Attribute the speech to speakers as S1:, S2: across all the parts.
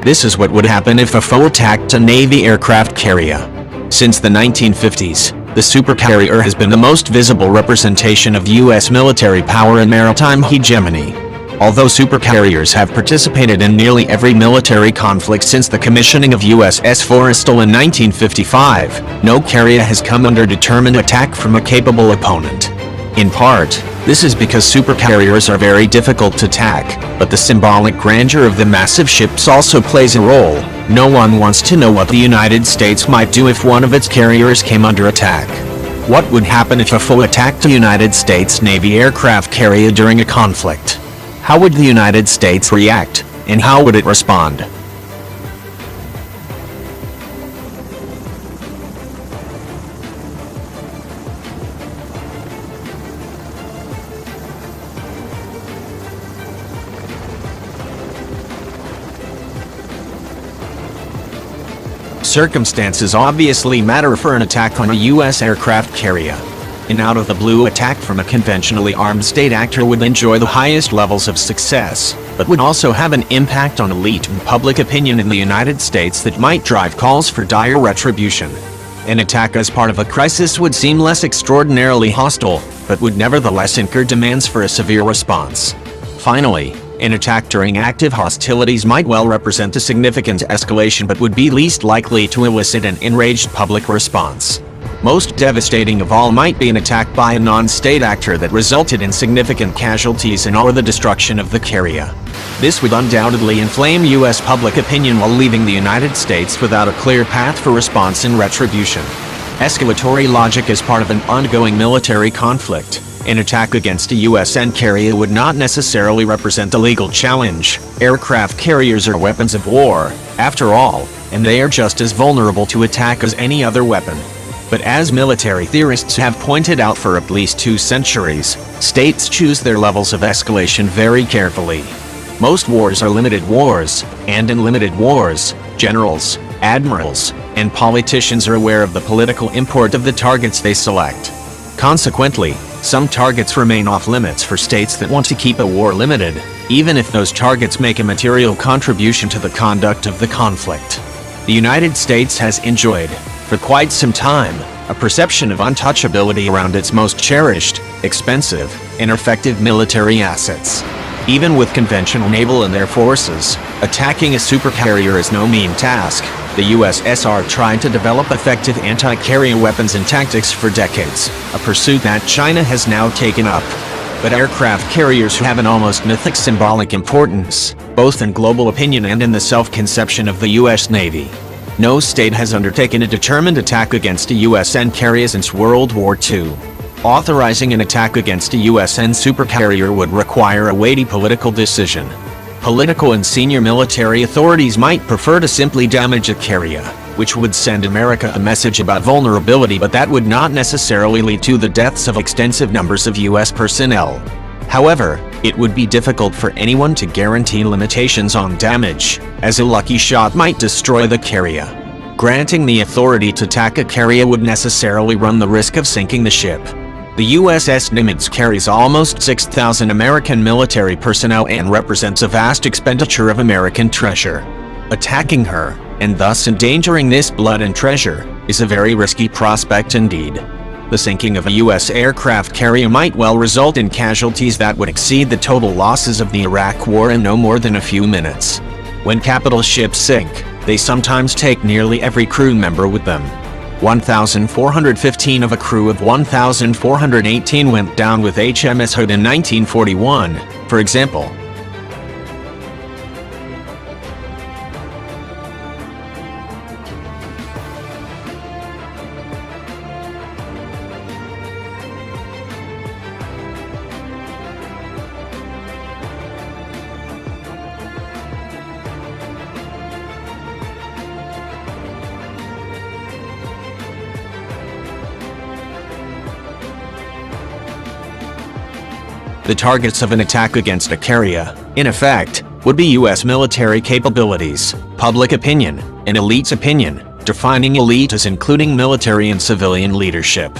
S1: This is what would happen if a foe attacked a Navy aircraft carrier. Since the 1950s, the supercarrier has been the most visible representation of U.S. military power and maritime hegemony. Although supercarriers have participated in nearly every military conflict since the commissioning of USS Forrestal in 1955, no carrier has come under determined attack from a capable opponent. In part, this is because supercarriers are very difficult to attack, but the symbolic grandeur of the massive ships also plays a role. No one wants to know what the United States might do if one of its carriers came under attack. What would happen if a foe attacked a United States Navy aircraft carrier during a conflict? How would the United States react, and how would it respond? Circumstances obviously matter for an attack on a U.S. aircraft carrier. An out-of-the-blue attack from a conventionally armed state actor would enjoy the highest levels of success, but would also have an impact on elite and public opinion in the United States that might drive calls for dire retribution. An attack as part of a crisis would seem less extraordinarily hostile, but would nevertheless incur demands for a severe response. Finally, an attack during active hostilities might well represent a significant escalation but would be least likely to elicit an enraged public response. Most devastating of all might be an attack by a non-state actor that resulted in significant casualties and or the destruction of the carrier. This would undoubtedly inflame U.S. public opinion while leaving the United States without a clear path for response and retribution. Escalatory logic is part of an ongoing military conflict. An attack against a U.S. carrier would not necessarily represent a legal challenge. Aircraft carriers are weapons of war, after all, and they are just as vulnerable to attack as any other weapon. But as military theorists have pointed out for at least 2 centuries, states choose their levels of escalation very carefully. Most wars are limited wars, and in limited wars, generals, admirals, and politicians are aware of the political import of the targets they select. Consequently, some targets remain off-limits for states that want to keep a war limited, even if those targets make a material contribution to the conduct of the conflict. The United States has enjoyed, for quite some time, a perception of untouchability around its most cherished, expensive, and effective military assets. Even with conventional naval and air forces, attacking a supercarrier is no mean task. The USSR tried to develop effective anti-carrier weapons and tactics for decades, a pursuit that China has now taken up. But aircraft carriers have an almost mythic symbolic importance, both in global opinion and in the self-conception of the U.S. Navy. No state has undertaken a determined attack against a U.S. carrier since World War II. Authorizing an attack against a U.S. supercarrier would require a weighty political decision. Political and senior military authorities might prefer to simply damage a carrier, which would send America a message about vulnerability, but that would not necessarily lead to the deaths of extensive numbers of U.S. personnel. However, it would be difficult for anyone to guarantee limitations on damage, as a lucky shot might destroy the carrier. Granting the authority to attack a carrier would necessarily run the risk of sinking the ship. The USS Nimitz carries almost 6,000 American military personnel and represents a vast expenditure of American treasure. Attacking her, and thus endangering this blood and treasure, is a very risky prospect indeed. The sinking of a U.S. aircraft carrier might well result in casualties that would exceed the total losses of the Iraq War in no more than a few minutes. When capital ships sink, they sometimes take nearly every crew member with them. 1,415 of a crew of 1,418 went down with HMS Hood in 1941, for example. The targets of an attack against a carrier, in effect, would be U.S. military capabilities, public opinion, and elite's opinion, defining elite as including military and civilian leadership.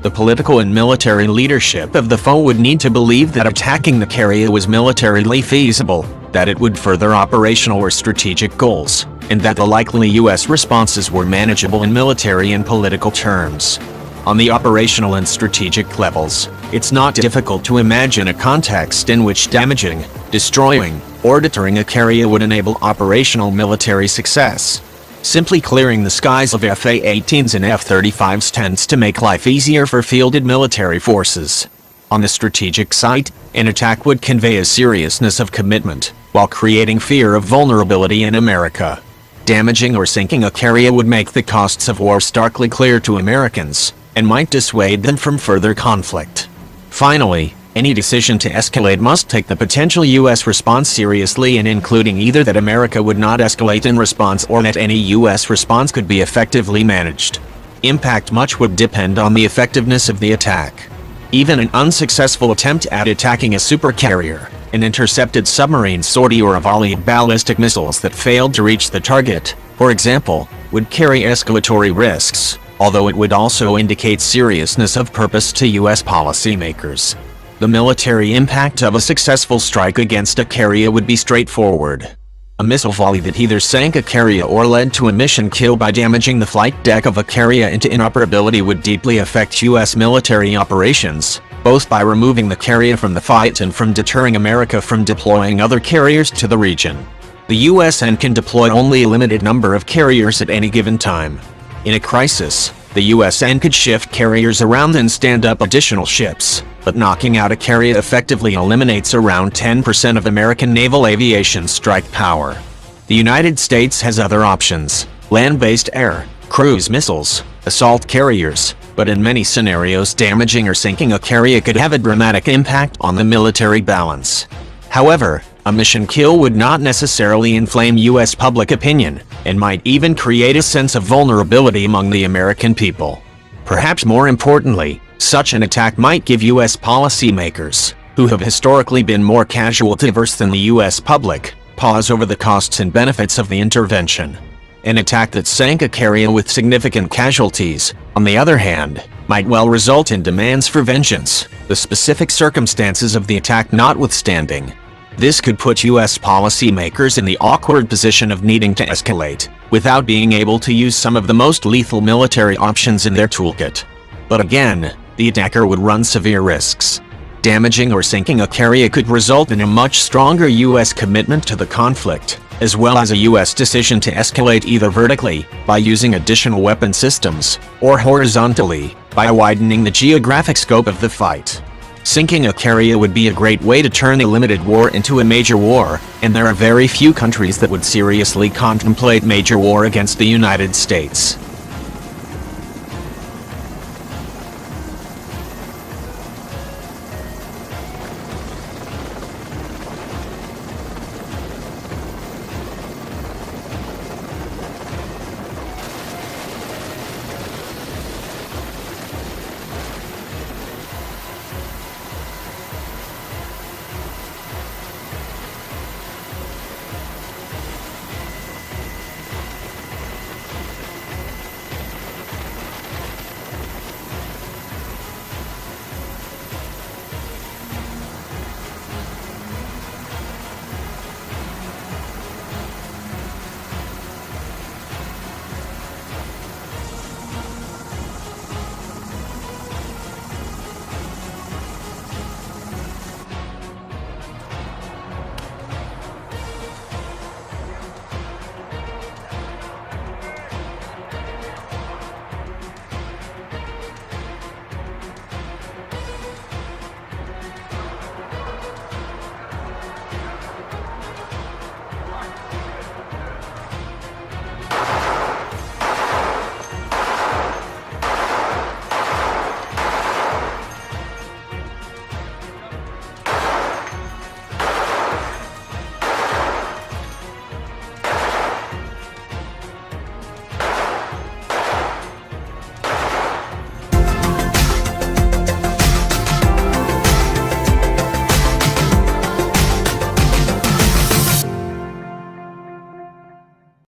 S1: The political and military leadership of the foe would need to believe that attacking the carrier was militarily feasible, that it would further operational or strategic goals, and that the likely U.S. responses were manageable in military and political terms. On the operational and strategic levels, it's not difficult to imagine a context in which damaging, destroying, or deterring a carrier would enable operational military success. Simply clearing the skies of F-A-18s and F-35s tends to make life easier for fielded military forces. On the strategic side, an attack would convey a seriousness of commitment, while creating fear of vulnerability in America. Damaging or sinking a carrier would make the costs of war starkly clear to Americans, and might dissuade them from further conflict. Finally, any decision to escalate must take the potential U.S. response seriously, and including either that America would not escalate in response or that any U.S. response could be effectively managed. Impact much would depend on the effectiveness of the attack. Even an unsuccessful attempt at attacking a supercarrier, an intercepted submarine sortie, or a volley of ballistic missiles that failed to reach the target, for example, would carry escalatory risks, although it would also indicate seriousness of purpose to U.S. policymakers. The military impact of a successful strike against a carrier would be straightforward. A missile volley that either sank a carrier or led to a mission kill by damaging the flight deck of a carrier into inoperability would deeply affect U.S. military operations, both by removing the carrier from the fight and from deterring America from deploying other carriers to the region. The USN can deploy only a limited number of carriers at any given time. In a crisis, the USN could shift carriers around and stand up additional ships, but knocking out a carrier effectively eliminates around 10% of American naval aviation strike power. The United States has other options: land-based air, cruise missiles, assault carriers, but in many scenarios damaging or sinking a carrier could have a dramatic impact on the military balance. However, a mission kill would not necessarily inflame U.S. public opinion, and might even create a sense of vulnerability among the American people. Perhaps more importantly, such an attack might give U.S. policymakers, who have historically been more casualty-averse than the U.S. public, pause over the costs and benefits of the intervention. An attack that sank a carrier with significant casualties, on the other hand, might well result in demands for vengeance, the specific circumstances of the attack notwithstanding. This could put U.S. policymakers in the awkward position of needing to escalate, without being able to use some of the most lethal military options in their toolkit. But again, the attacker would run severe risks. Damaging or sinking a carrier could result in a much stronger U.S. commitment to the conflict, as well as a U.S. decision to escalate either vertically, by using additional weapon systems, or horizontally, by widening the geographic scope of the fight. Sinking a carrier would be a great way to turn a limited war into a major war, and there are very few countries that would seriously contemplate major war against the United States.